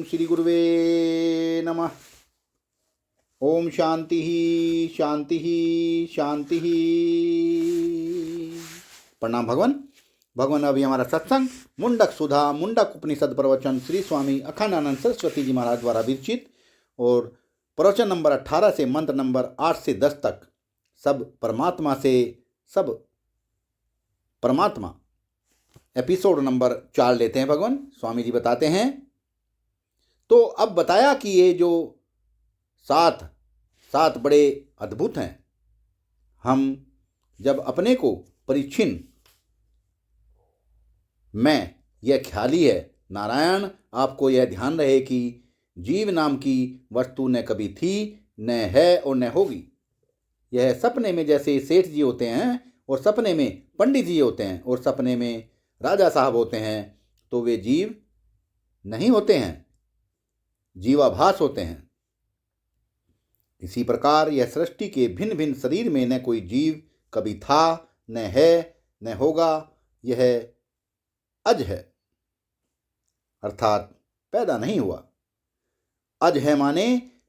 श्री गुरुवे नमः। ओम शांति ही शांति ही शांति ही। प्रणाम भगवान। भगवान, अभी हमारा सत्संग मुंडक सुधा मुंडक उपनिषद प्रवचन श्री स्वामी अखंडानंद सरस्वती जी महाराज द्वारा विरचित और प्रवचन नंबर 18 से मंत्र नंबर 8 से 10 तक सब परमात्मा से सब परमात्मा एपिसोड नंबर 4 लेते हैं। भगवान स्वामी जी बताते हैं, तो अब बताया कि ये जो सात बड़े अद्भुत हैं। हम जब अपने को परिच्छिन्न मैं यह ख्याली है। नारायण, आपको यह ध्यान रहे कि जीव नाम की वस्तु न कभी थी, न है और न होगी। यह सपने में जैसे सेठ जी होते हैं और सपने में पंडित जी होते हैं और सपने में राजा साहब होते हैं, तो वे जीव नहीं होते हैं, जीवाभास होते हैं। इसी प्रकार यह सृष्टि के भिन्न भिन्न शरीर में न कोई जीव कभी था, न है, न होगा। यह अज है, अर्थात पैदा नहीं हुआ। अज है माने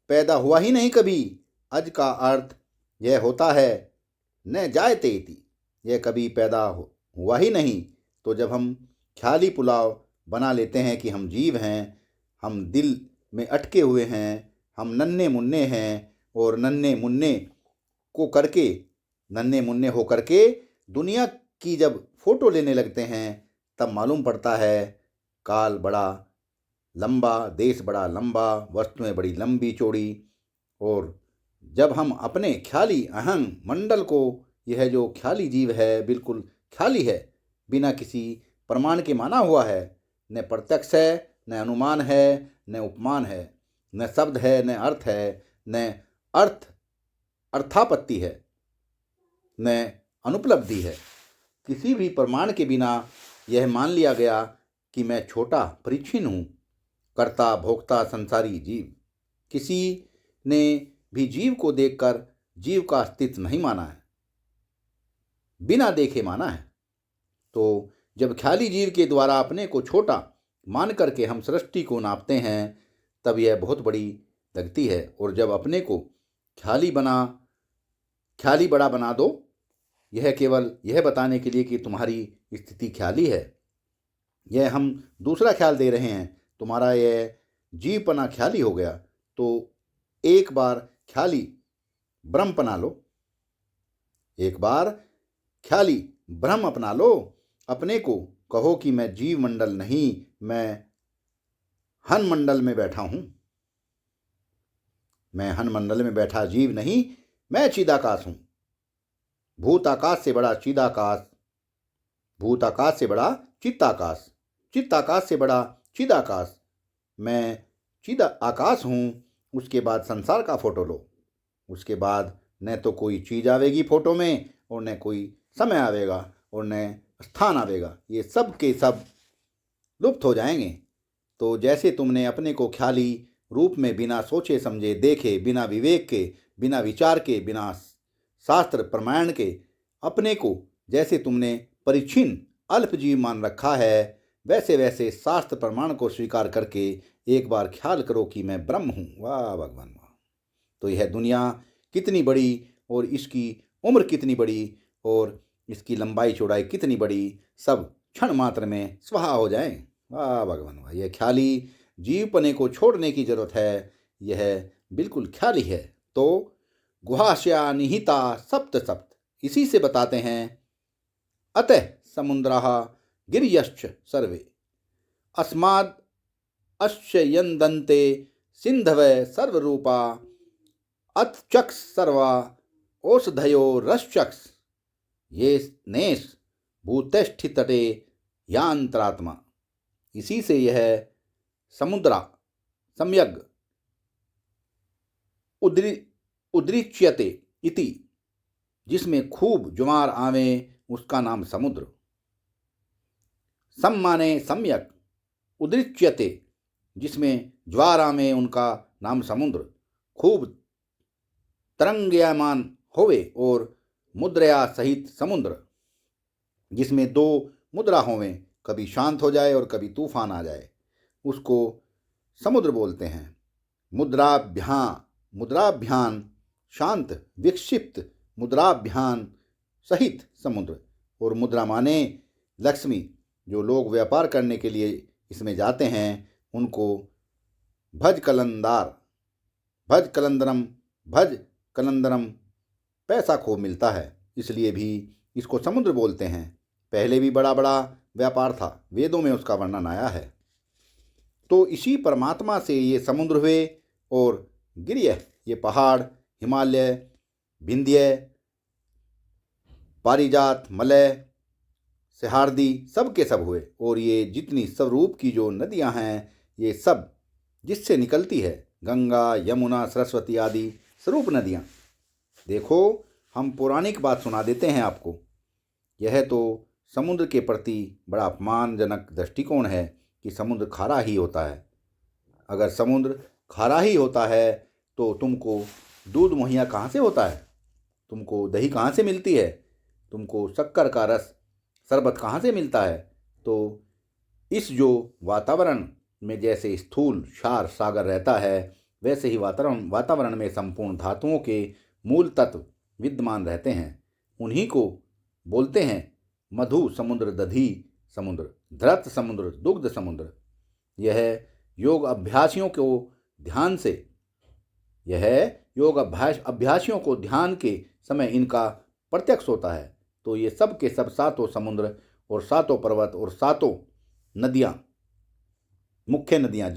पैदा हुआ ही नहीं कभी। अज का अर्थ यह होता है न जायते इति, यह कभी पैदा हुआ ही नहीं। तो जब हम ख्याली पुलाव बना लेते हैं कि हम जीव हैं, हम दिल में अटके हुए हैं, हम नन्हे मुन्ने हैं, और नन्हे मुन्ने हो करके दुनिया की जब फोटो लेने लगते हैं, तब मालूम पड़ता है काल बड़ा लंबा, देश बड़ा लंबा, वस्तुएं बड़ी लंबी चौड़ी। और जब हम अपने ख्याली अहंग मंडल को, यह जो ख्याली जीव है बिल्कुल ख्याली है, बिना किसी प्रमाण के माना हुआ है, न प्रत्यक्ष है, न अनुमान है, न उपमान है, न शब्द है, न अर्थ है, न अर्थापत्ति है, न अनुपलब्धि है। किसी भी प्रमाण के बिना यह मान लिया गया कि मैं छोटा परिच्छिन्न हूँ, कर्ता भोक्ता संसारी जीव। किसी ने भी जीव को देखकर जीव का अस्तित्व नहीं माना है, बिना देखे माना है। तो जब ख्याली जीव के द्वारा अपने को छोटा मान करके हम सृष्टि को नापते हैं, तब यह बहुत बड़ी लगती है। और जब अपने को ख्याली बड़ा बना दो, यह केवल यह बताने के लिए कि तुम्हारी स्थिति ख्याली है, यह हम दूसरा ख्याल दे रहे हैं, तुम्हारा यह जीवपना ख्याली हो गया, तो एक बार ख्याली ब्रह्म अपना लो, एक बार ख्याली ब्रह्म अपना लो। अपने को कहो कि मैं जीव मंडल नहीं, मैं हन मंडल में बैठा हूं। मैं हन मंडल में बैठा जीव नहीं, मैं चिदाकाश हूं। भूत आकाश से बड़ा चिदाकाश, भूत आकाश से बड़ा चित्ताकाश, चित्ताकाश से बड़ा चिदाकाश। मैं चिद आकाश हूं। उसके बाद संसार का फोटो लो। उसके बाद न तो कोई चीज आवेगी फोटो में, और न कोई समय आवेगा, और न स्थान आवेगा। ये सब के सब लुप्त हो जाएंगे। तो जैसे तुमने अपने को ख्याली रूप में बिना सोचे समझे देखे, बिना विवेक के, बिना विचार के, बिना शास्त्र प्रमाण के अपने को जैसे तुमने परिच्छिन्न अल्प जीव मान रखा है, वैसे वैसे शास्त्र प्रमाण को स्वीकार करके एक बार ख्याल करो कि मैं ब्रह्म हूँ। वाह भगवान वाह। तो यह दुनिया कितनी बड़ी, और इसकी उम्र कितनी बड़ी, और इसकी लंबाई चौड़ाई कितनी बड़ी, सब क्षण मात्र में स्वाहा हो जाए। वाह भगवान वाह। यह ख्याली जीवपने को छोड़ने की जरूरत है, यह बिल्कुल ख्याली है। तो गुहास्या निहिता सप्त सप्त, इसी से बताते हैं, अतः समुद्रः गिर्यश्च सर्वे अस्माद् अस्य यन्दन्ते सिन्धवः सर्वरूपा अतचक्ष सर्वा ओषधयो रसचक्ष ये नेश भूतष्ठितटे यांतरात्मा। इसी से यह समुद्रा सम्यग् उद्रिच्यते इति, जिसमें खूब जुमार आवे उसका नाम समुद्र। सम माने सम्यक, उद्रिच्यते जिसमें ज्वार आवे उनका नाम समुद्र। खूब तरंगयमान होवे, और मुद्रया सहित समुद्र, जिसमें दो मुद्रा होवें, कभी शांत हो जाए और कभी तूफान आ जाए, उसको समुद्र बोलते हैं। मुद्राभ्यान शांत विक्षिप्त मुद्राभ्यान सहित समुद्र। और मुद्रा माने लक्ष्मी। जो लोग व्यापार करने के लिए इसमें जाते हैं उनको भज कलंदरम पैसा खूब मिलता है, इसलिए भी इसको समुद्र बोलते हैं। पहले भी बड़ा बड़ा व्यापार था, वेदों में उसका वर्णन आया है। तो इसी परमात्मा से ये समुद्र हुए और गिरिय ये पहाड़, हिमालय, विंध्य, पारिजात, मलय, सह्याद्री सब के सब हुए। और ये जितनी स्वरूप की जो नदियां हैं ये सब जिससे निकलती है, गंगा, यमुना, सरस्वती आदि स्वरूप नदियां। देखो, हम पौराणिक बात सुना देते हैं आपको। यह तो समुद्र के प्रति बड़ा अपमानजनक दृष्टिकोण है कि समुद्र खारा ही होता है। अगर समुद्र खारा ही होता है तो तुमको दूध मुहैया कहाँ से होता है? तुमको दही कहाँ से मिलती है? तुमको शक्कर का रस, शरबत कहाँ से मिलता है? तो इस जो वातावरण में जैसे स्थूल क्षार सागर रहता है, वैसे ही वातावरण में संपूर्ण धातुओं के मूल तत्व विद्यमान रहते हैं। उन्हीं को बोलते हैं मधु समुद्र, दधी समुद्र, धृत समुद्र, दुग्ध समुद्र। यह योग अभ्यासियों को ध्यान के समय इनका प्रत्यक्ष होता है। तो ये सब के सब सातों समुद्र और सातों पर्वत और सातों नदियाँ, मुख्य नदियाँ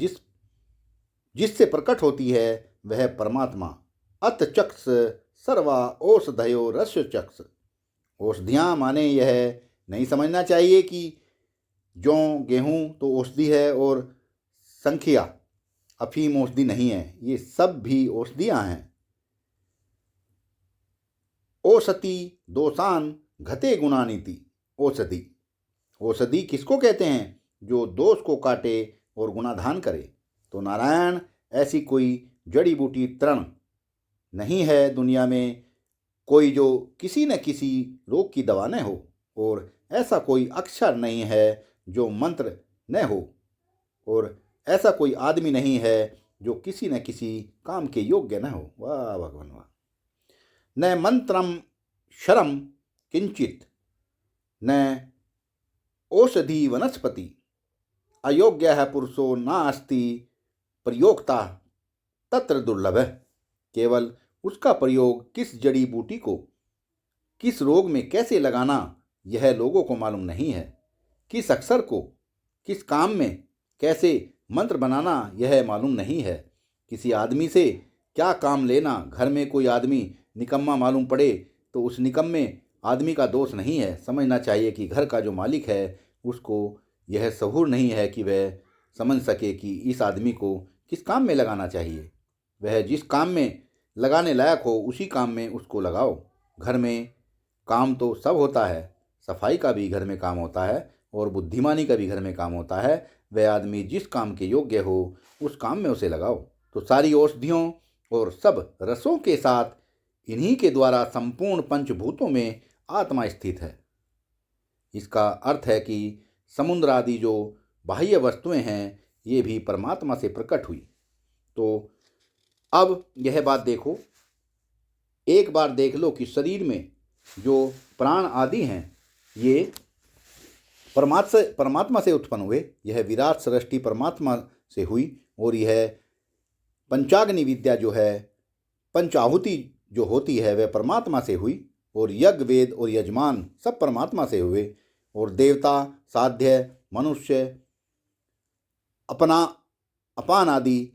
जिससे प्रकट होती है वह परमात्मा। अतचक्ष सर्वा औषधयो रसचक्ष। औषधियाँ माने यह नहीं समझना चाहिए कि जौ गेहूँ तो औषधि है और संखिया अफीम औषधि नहीं है। ये सब भी औषधियाँ हैं। औषधि दोषान घते गुणानीति। औषधि किसको कहते हैं? जो दोष को काटे और गुणाधान करे। तो नारायण, ऐसी कोई जड़ी बूटी तृण नहीं है दुनिया में कोई जो किसी न किसी रोग की दवा न हो, और ऐसा कोई अक्षर नहीं है जो मंत्र न हो, और ऐसा कोई आदमी नहीं है जो किसी न किसी काम के योग्य न हो। वाह भगवान वाह। न मंत्रम शरम किंचित न औषधि वनस्पति अयोग्य है पुरुषो नास्ति प्रयोक्ता तत्र दुर्लभ है। केवल उसका प्रयोग किस जड़ी बूटी को किस रोग में कैसे लगाना यह लोगों को मालूम नहीं है। किस अक्षर को किस काम में कैसे मंत्र बनाना यह मालूम नहीं है। किसी आदमी से क्या काम लेना। घर में कोई आदमी निकम्मा मालूम पड़े तो उस निकम्मे आदमी का दोष नहीं है। समझना चाहिए कि घर का जो मालिक है उसको यह सहूर नहीं है कि वह समझ सके कि इस आदमी को किस काम में लगाना चाहिए। वह जिस काम में लगाने लायक हो उसी काम में उसको लगाओ। घर में काम तो सब होता है, सफाई का भी घर में काम होता है और बुद्धिमानी का भी घर में काम होता है। वह आदमी जिस काम के योग्य हो उस काम में उसे लगाओ। तो सारी औषधियों और सब रसों के साथ इन्हीं के द्वारा संपूर्ण पंचभूतों में आत्मा स्थित है। इसका अर्थ है कि समुद्र आदि जो बाह्य वस्तुएं हैं ये भी परमात्मा से प्रकट हुई। तो अब यह बात देखो, एक बार देख लो कि शरीर में जो प्राण आदि हैं ये परमात्मा से उत्पन्न हुए। यह विराट सृष्टि परमात्मा से हुई और यह पंचाग्नि विद्या जो है, पंचाहुति जो होती है वह परमात्मा से हुई। और यज्ञ वेद और यजमान सब परमात्मा से हुए। और देवता, साध्य, मनुष्य, अपान आदि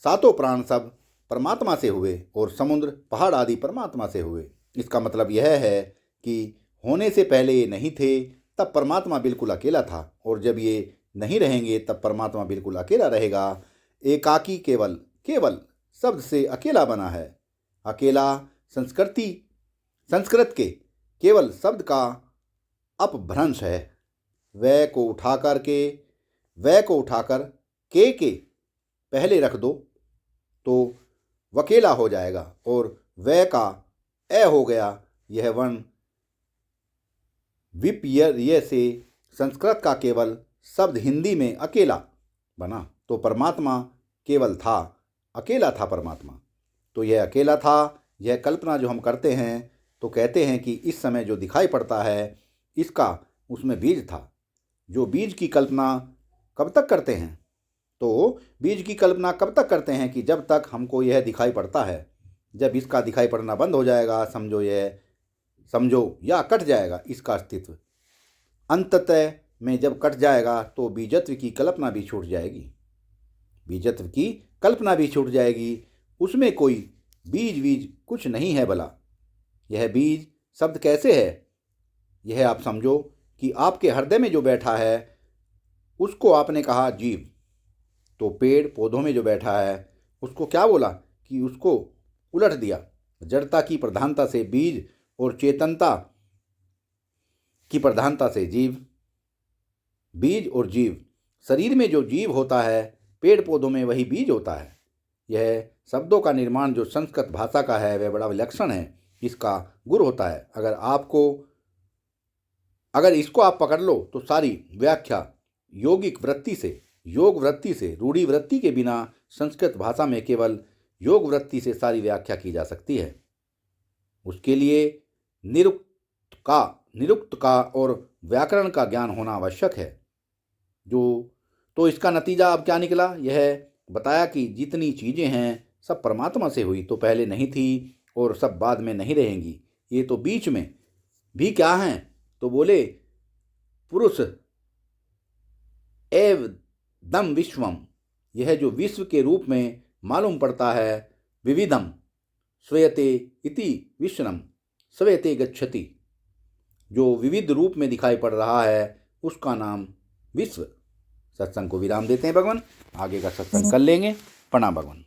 सातों प्राण सब परमात्मा से हुए। और समुद्र, पहाड़ आदि परमात्मा से हुए। इसका मतलब यह है कि होने से पहले ये नहीं थे, तब परमात्मा बिल्कुल अकेला था, और जब ये नहीं रहेंगे तब परमात्मा बिल्कुल अकेला रहेगा। एकाकी केवल शब्द से अकेला बना है। अकेला संस्कृत के केवल शब्द का अपभ्रंश है। वै को उठाकर के पहले रख दो तो वकेला हो जाएगा, और वै का ए हो गया। यह वर्ण विपर्य से संस्कृत का केवल शब्द हिंदी में अकेला बना। तो परमात्मा केवल था, अकेला था परमात्मा। तो यह अकेला था, यह कल्पना जो हम करते हैं तो कहते हैं कि इस समय जो दिखाई पड़ता है इसका उसमें बीज था। जो बीज की कल्पना कब तक करते हैं? तो बीज की कल्पना कब तक करते हैं कि जब तक हमको यह दिखाई पड़ता है। जब इसका दिखाई पड़ना बंद हो जाएगा, समझो या कट जाएगा इसका अस्तित्व। अंततः में जब कट जाएगा तो बीजत्व की कल्पना भी छूट जाएगी। बीजत्व की कल्पना भी छूट जाएगी। उसमें कोई बीज कुछ नहीं है भला। यह बीज शब्द कैसे है? यह आप समझो कि आपके हृदय में जो बैठा है उसको आपने कहा जीव। तो पेड़ पौधों में जो बैठा है उसको क्या बोला कि उसको उलट दिया। जड़ता की प्रधानता से बीज और चेतनता की प्रधानता से जीव। बीज और जीव, शरीर में जो जीव होता है पेड़ पौधों में वही बीज होता है। यह शब्दों का निर्माण जो संस्कृत भाषा का है वह बड़ा विलक्षण है। इसका गुर होता है। अगर इसको आप पकड़ लो तो सारी व्याख्या योग वृत्ति से रूढ़ी वृत्ति के बिना संस्कृत भाषा में केवल योग वृत्ति से सारी व्याख्या की जा सकती है। उसके लिए निरुक्त का और व्याकरण का ज्ञान होना आवश्यक है। तो इसका नतीजा अब क्या निकला? यह बताया कि जितनी चीज़ें हैं सब परमात्मा से हुई, तो पहले नहीं थी और सब बाद में नहीं रहेंगी। ये तो बीच में भी क्या हैं? तो बोले पुरुष एव दम विश्वम। यह जो विश्व के रूप में मालूम पड़ता है, विविधम श्वेते इति विश्वम श्वेते गच्छति, जो विविध रूप में दिखाई पड़ रहा है उसका नाम विश्व। सत्संग को विराम देते हैं भगवान, आगे का सत्संग कर लेंगे। प्रणाम भगवान।